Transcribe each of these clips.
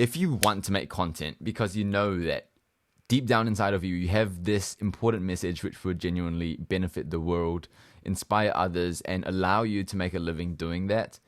if you want to make content because you know that deep down inside of you, you have this important message which would genuinely benefit the world, inspire others, and allow you to make a living doing that,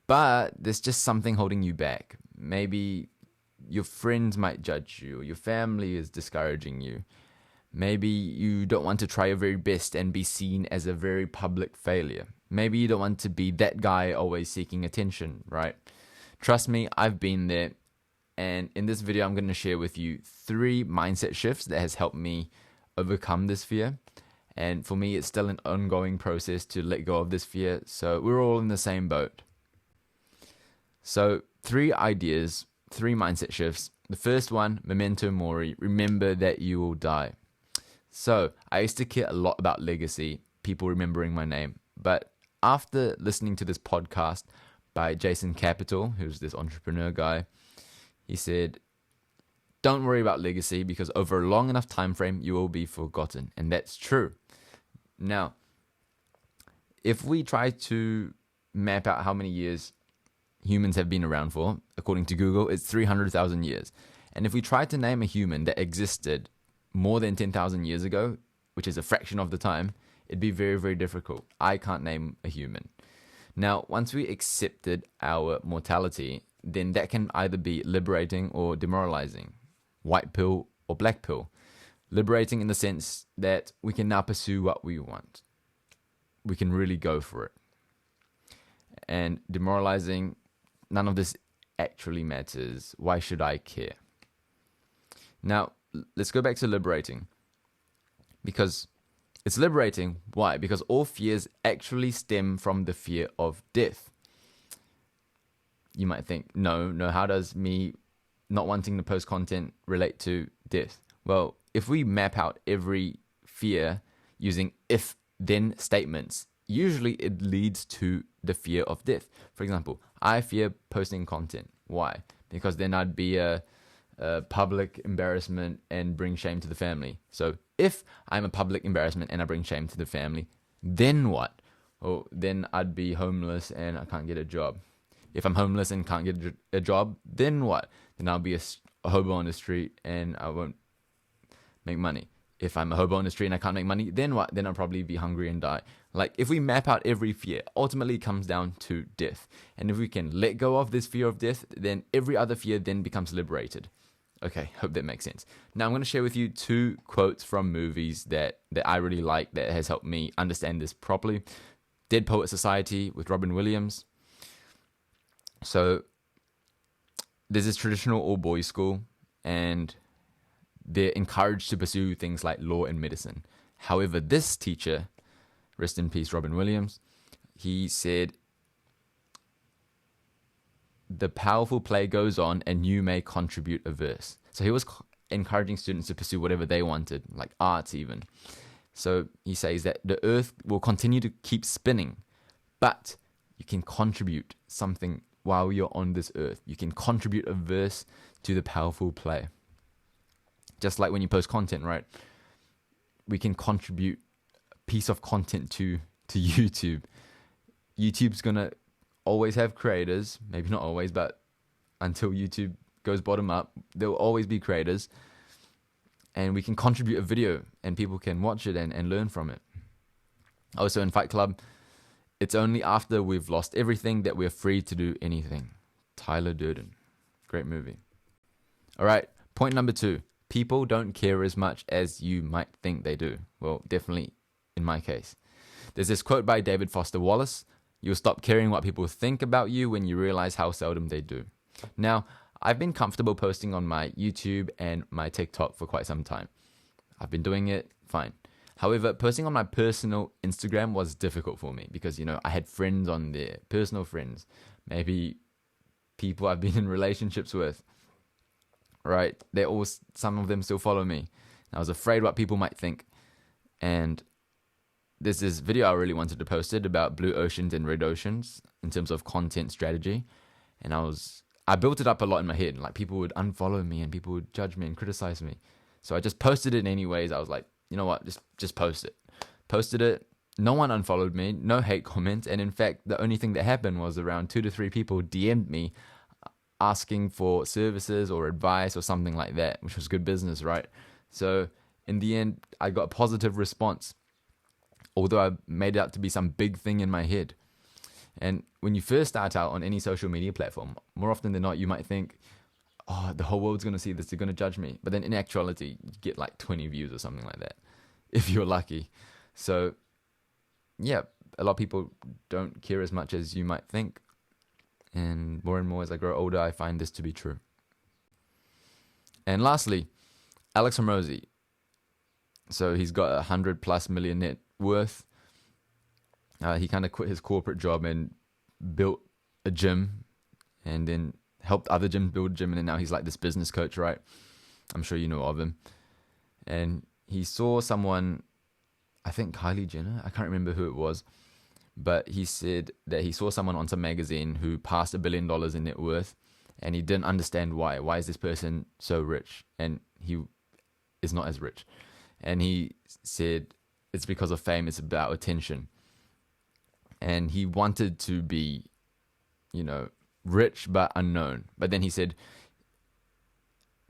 but there's just something holding you back. Maybe your friends might judge you, or your family is discouraging you. Maybe you don't want to try your very best and be seen as a very public failure. Maybe you don't want to be that guy always seeking attention, right? Trust me, I've been there. And in this video, I'm going to share with you 3 mindset shifts that has helped me overcome this fear. And for me, it's still an ongoing process to let go of this fear. So we're all in the same boat. So 3 ideas, 3 mindset shifts. The first one, memento mori, remember that you will die. So I used to care a lot about legacy, people remembering my name. But after listening to this podcast by Jason Capital, who's this entrepreneur guy, he said, don't worry about legacy because over a long enough time frame, you will be forgotten. And that's true. Now, if we try to map out how many years humans have been around for, according to Google, it's 300,000 years. And if we try to name a human that existed more than 10,000 years ago, which is a fraction of the time, it'd be very, very difficult. I can't name a human. Now, once we accepted our mortality, then that can either be liberating or demoralizing. White pill or black pill. Liberating in the sense that we can now pursue what we want. We can really go for it. And demoralizing, none of this actually matters. Why should I care? Now, let's go back to liberating. Because it's liberating. Why? Because all fears actually stem from the fear of death. You might think, no, how does me not wanting to post content relate to death? Well, if we map out every fear using if-then statements, usually it leads to the fear of death. For example, I fear posting content. Why? Because then I'd be a public embarrassment and bring shame to the family. So if I'm a public embarrassment and I bring shame to the family, then what? Oh, then I'd be homeless and I can't get a job. If I'm homeless and can't get a job, then what? Then I'll be a hobo on the street and I won't make money. If I'm a hobo on the street and I can't make money, then what? Then I'll probably be hungry and die. Like, if we map out every fear, ultimately it comes down to death. And if we can let go of this fear of death, then every other fear then becomes liberated. Okay, hope that makes sense. Now I'm going to share with you 2 quotes from movies that I really like that has helped me understand this properly. Dead Poet Society with Robin Williams. So there's this traditional all-boys school and they're encouraged to pursue things like law and medicine. However, this teacher, rest in peace, Robin Williams, he said, the powerful play goes on and you may contribute a verse. So he was encouraging students to pursue whatever they wanted, like arts even. So he says that the earth will continue to keep spinning, but you can contribute something while you're on this earth. You can contribute a verse to the powerful play. Just like when you post content, right? We can contribute a piece of content to YouTube. YouTube's going to always have creators, maybe not always, but until YouTube goes bottom up, there will always be creators, and we can contribute a video and people can watch it and learn from it. Also in Fight Club, it's only after we've lost everything that we're free to do anything. Tyler Durden. Great movie. All right, point number 2. People don't care as much as you might think they do. Well, definitely in my case. There's this quote by David Foster Wallace. You'll stop caring what people think about you when you realize how seldom they do. Now, I've been comfortable posting on my YouTube and my TikTok for quite some time. I've been doing it fine. However, posting on my personal Instagram was difficult for me because, I had friends on there, personal friends, maybe people I've been in relationships with, right? Some of them still follow me. I was afraid what people might think. And there's this video I really wanted to post it about blue oceans and red oceans in terms of content strategy. And I built it up a lot in my head. Like, people would unfollow me and people would judge me and criticize me. So I just posted it anyways. I was like, you know what, just post it. Posted it. No one unfollowed me, no hate comments. And in fact, the only thing that happened was around 2 to 3 people DM'd me asking for services or advice or something like that, which was good business, right? So in the end, I got a positive response, although I made it out to be some big thing in my head. And when you first start out on any social media platform, more often than not, you might think, oh, the whole world's going to see this, they're going to judge me. But then in actuality, you get like 20 views or something like that, if you're lucky. So yeah, a lot of people don't care as much as you might think. And more as I grow older, I find this to be true. And lastly, Alex Hormozi. So he's got 100+ million net worth. He kind of quit his corporate job and built a gym, and then helped other gyms build a gym, and then now he's like this business coach, right? I'm sure you know of him. And he saw someone, I think Kylie Jenner, I can't remember who it was, but he said that he saw someone on some magazine who passed $1 billion in net worth, and he didn't understand why. Why is this person so rich? And he is not as rich. And he said it's because of fame, it's about attention. And he wanted to be, rich but unknown. But then he said,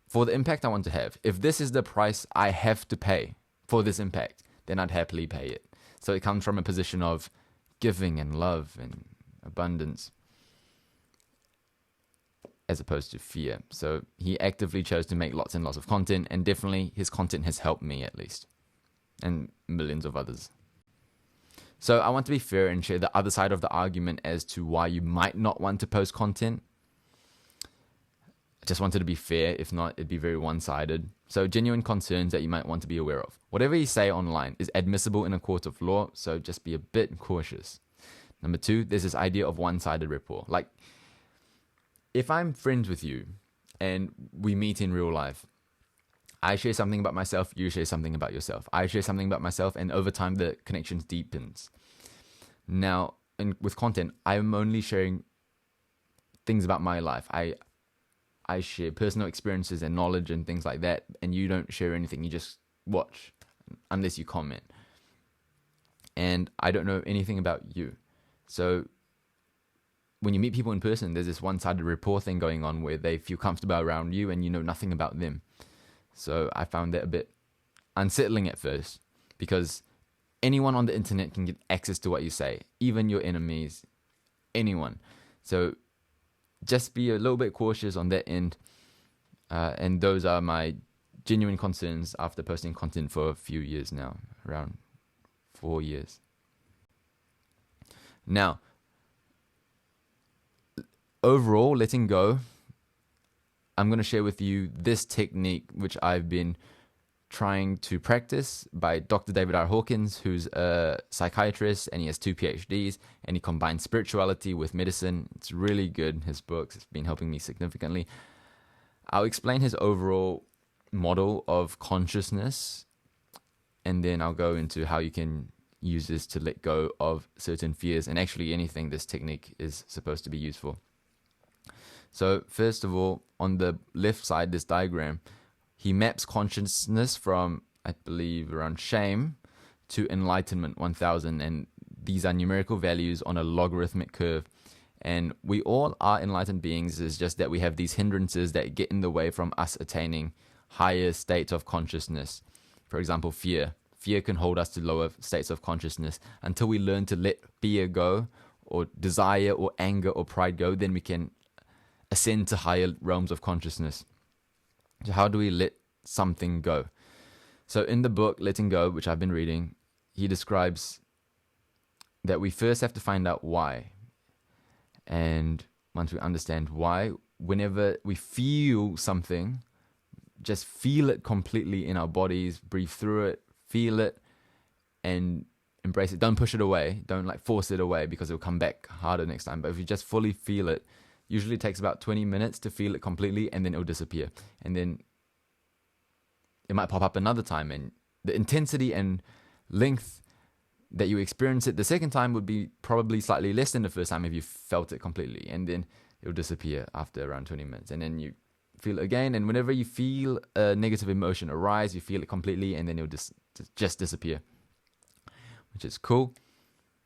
for the impact I want to have, if this is the price I have to pay for this impact, then I'd happily pay it. So it comes from a position of giving and love and abundance, as opposed to fear. So he actively chose to make lots and lots of content, and definitely his content has helped me at least, and millions of others. So I want to be fair and share the other side of the argument as to why you might not want to post content. I just wanted to be fair. If not, it'd be very one-sided. So genuine concerns that you might want to be aware of. Whatever you say online is admissible in a court of law, so just be a bit cautious. Number 2, there's this idea of one-sided rapport. Like, if I'm friends with you and we meet in real life, I share something about myself, you share something about yourself. I share something about myself, and over time the connection deepens. Now, with content, I'm only sharing things about my life. I share personal experiences and knowledge and things like that, and you don't share anything. You just watch, unless you comment. And I don't know anything about you. So when you meet people in person, there's this one-sided rapport thing going on where they feel comfortable around you and you know nothing about them. So I found that a bit unsettling at first, because anyone on the internet can get access to what you say, even your enemies, anyone. So just be a little bit cautious on that end. And those are my genuine concerns after posting content for a few years now, around 4 years. Now, overall, letting go, I'm going to share with you this technique, which I've been trying to practice, by Dr. David R. Hawkins, who's a psychiatrist, and he has 2 PhDs, and he combines spirituality with medicine. It's really good, his books. It's been helping me significantly. I'll explain his overall model of consciousness, and then I'll go into how you can use this to let go of certain fears, and actually anything this technique is supposed to be used for. So first of all, on the left side, this diagram, he maps consciousness from, I believe, around shame to enlightenment, 1000. And these are numerical values on a logarithmic curve. And we all are enlightened beings. It's just that we have these hindrances that get in the way from us attaining higher states of consciousness. For example, fear. Fear can hold us to lower states of consciousness. Until we learn to let fear go, or desire or anger or pride go, then we can ascend to higher realms of consciousness. So how do we let something go? So in the book Letting Go, which I've been reading, he describes that we first have to find out why. And once we understand why, whenever we feel something, just feel it completely in our bodies, breathe through it, feel it, and embrace it. Don't push it away. Don't force it away, because it'll come back harder next time. But if you just fully feel it, usually it takes about 20 minutes to feel it completely, and then it'll disappear. And then it might pop up another time, and the intensity and length that you experience it the second time would be probably slightly less than the first time if you felt it completely. And then it'll disappear after around 20 minutes. And then you feel it again, and whenever you feel a negative emotion arise, you feel it completely, and then it'll just disappear, which is cool.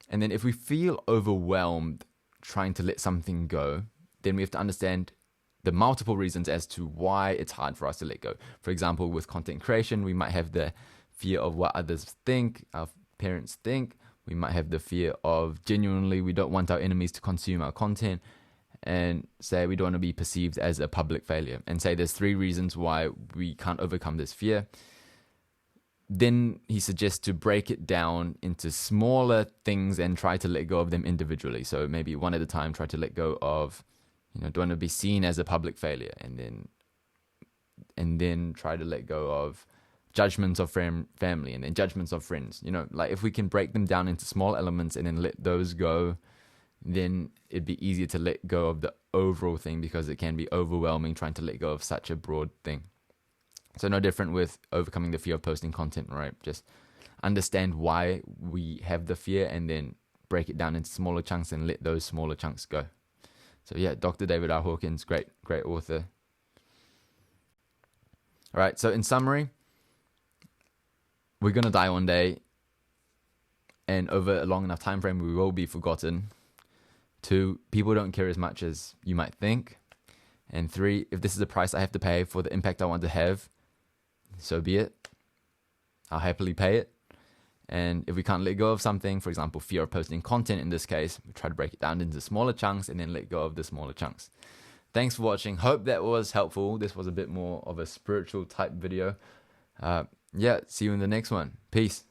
And then if we feel overwhelmed trying to let something go, then we have to understand the multiple reasons as to why it's hard for us to let go. For example, with content creation, we might have the fear of what others think, our parents think. We might have the fear of genuinely we don't want our enemies to consume our content, and say we don't want to be perceived as a public failure, and say there's 3 reasons why we can't overcome this fear. Then he suggests to break it down into smaller things and try to let go of them individually. So maybe one at a time, try to let go of, don't want to be seen as a public failure, and then try to let go of judgments of family, and then judgments of friends. Like if we can break them down into small elements and then let those go, then it'd be easier to let go of the overall thing, because it can be overwhelming trying to let go of such a broad thing. So no different with overcoming the fear of posting content, right? Just understand why we have the fear and then break it down into smaller chunks and let those smaller chunks go. So yeah, Dr. David R. Hawkins, great author. All right, so in summary, we're going to die one day, and over a long enough time frame, we will be forgotten. 2, people don't care as much as you might think. And 3, if this is the price I have to pay for the impact I want to have, so be it. I'll happily pay it. And if we can't let go of something, for example, fear of posting content in this case, we try to break it down into smaller chunks and then let go of the smaller chunks. Thanks for watching. Hope that was helpful. This was a bit more of a spiritual type video. See you in the next one. Peace.